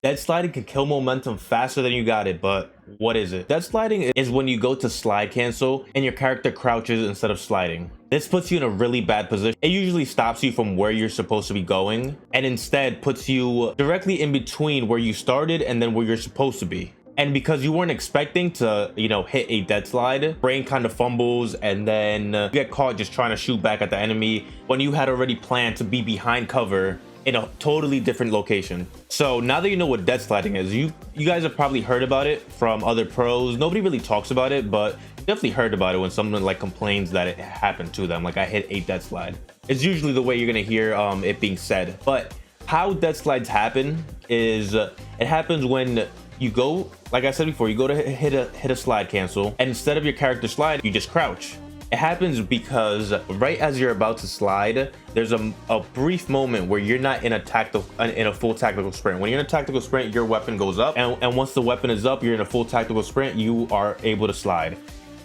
Dead sliding can kill momentum faster than you got it, but what is it? Dead sliding is when you go to slide cancel and your character crouches instead of sliding. This puts you in a really bad position. It usually stops you from where you're supposed to be going and instead puts you directly in between where you started and then where you're supposed to be. And because you weren't expecting to, hit a dead slide, brain kind of fumbles and then you get caught just trying to shoot back at the enemy when you had already planned to be behind cover in a totally different location. So now that you know what dead sliding is, you guys have probably heard about it from other pros. Nobody really talks about it, but you definitely heard about it when someone like complains that it happened to them, like I hit a dead slide. It's usually the way you're gonna hear it being said. But how dead slides happen is it happens when you go, like I said before, you go to hit a slide cancel, and instead of your character slide, you just crouch. It happens because right as you're about to slide, there's a brief moment where you're not in a full tactical sprint. When you're in a tactical sprint, your weapon goes up, and once the weapon is up, you're in a full tactical sprint, you are able to slide.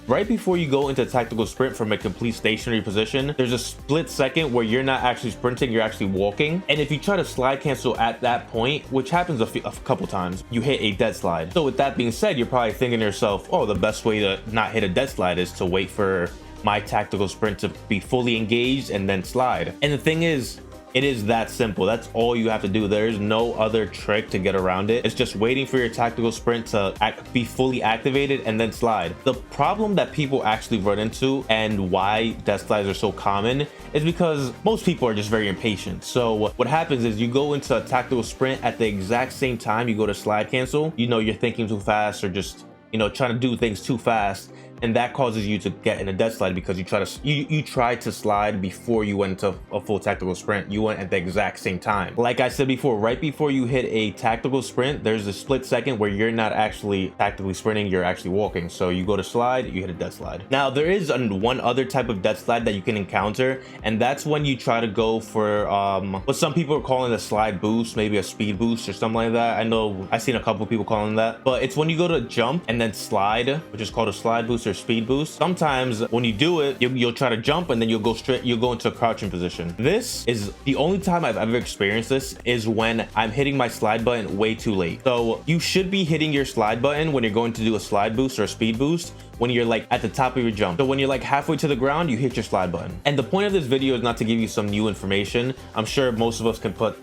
Right before you go into a tactical sprint from a complete stationary position, there's a split second where you're not actually sprinting, you're actually walking. And if you try to slide cancel at that point, which happens a couple times, you hit a dead slide. So with that being said, you're probably thinking to yourself, oh, the best way to not hit a dead slide is to wait for my tactical sprint to be fully engaged and then slide. And the thing is, it is that simple. That's all you have to do. There is no other trick to get around it. It's just waiting for your tactical sprint to be fully activated and then slide. The problem that people actually run into and why death slides are so common is because most people are just very impatient. So what happens is you go into a tactical sprint at the exact same time you go to slide cancel. You're thinking too fast or just trying to do things too fast, and that causes you to get in a dead slide because you tried to slide before you went into a full tactical sprint. You went at the exact same time. Like I said before, right before you hit a tactical sprint, there's a split second where you're not actually tactically sprinting, you're actually walking. So you go to slide, you hit a dead slide. Now there is one other type of dead slide that you can encounter, and that's when you try to go for what some people are calling a slide boost, maybe a speed boost or something like that. I know I've seen a couple people calling that, but it's when you go to jump and then slide, which is called a slide boost or speed boost. Sometimes when you do it, you'll try to jump and then you'll go into a crouching position. This is the only time I've ever experienced this, is when I'm hitting my slide button way too late. So you should be hitting your slide button when you're going to do a slide boost or a speed boost when you're like at the top of your jump. So when you're like halfway to the ground, you hit your slide button. And the point of this video is not to give you some new information. I'm sure most of us can put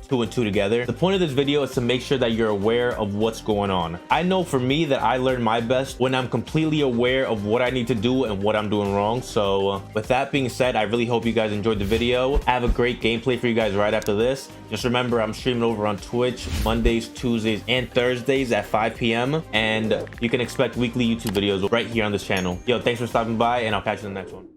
two and two together. The point of this video is to make sure that you're aware of what's going on. I know for me that I learn my best when I'm completely aware of what I need to do and what I'm doing wrong. So with that being said, I really hope you guys enjoyed the video. I have a great gameplay for you guys right after this. Just remember, I'm streaming over on Twitch Mondays, Tuesdays, and Thursdays at 5 p.m. and you can expect weekly YouTube videos right here on this channel. Yo, thanks for stopping by, and I'll catch you in the next one.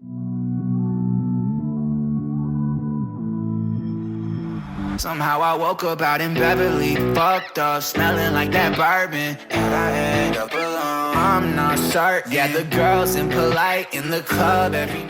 Somehow I woke up out in Beverly, fucked up, smelling like that bourbon, and I end up alone. I'm not certain. Yeah, the girls impolite in the club every